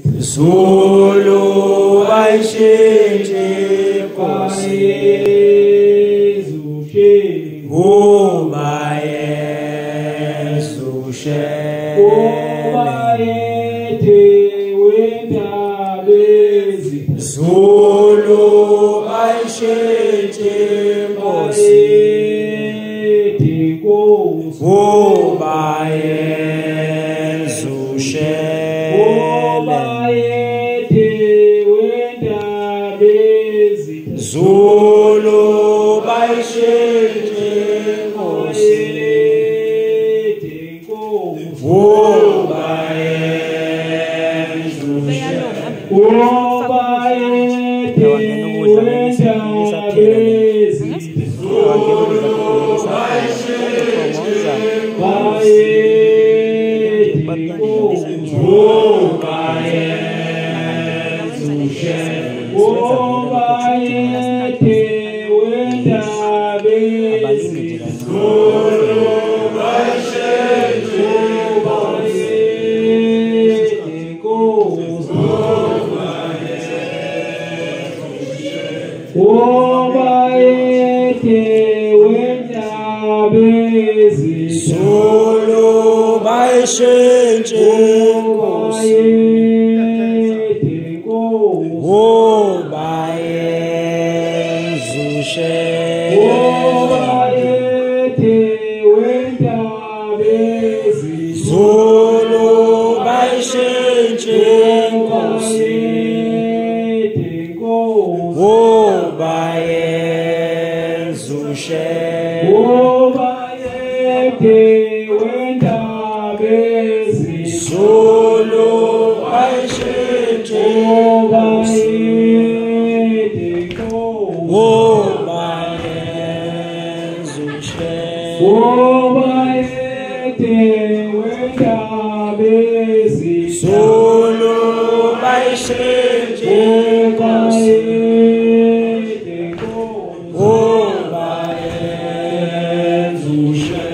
Zulu aishinji kosi Ubaye sushe Ubaye te wenda bezi Zulu aishinji kosi Ubaye sushe Zulu baishinji kosi Ubaye sushe Ubaye te wenda bezi Zulu baishinji kosi Ubaye sushe Zulu baishinji kosi Ubaye sushe Zulu aishinji kosi Ubaye sushe Zulu aishinji kosi Ubaye sushe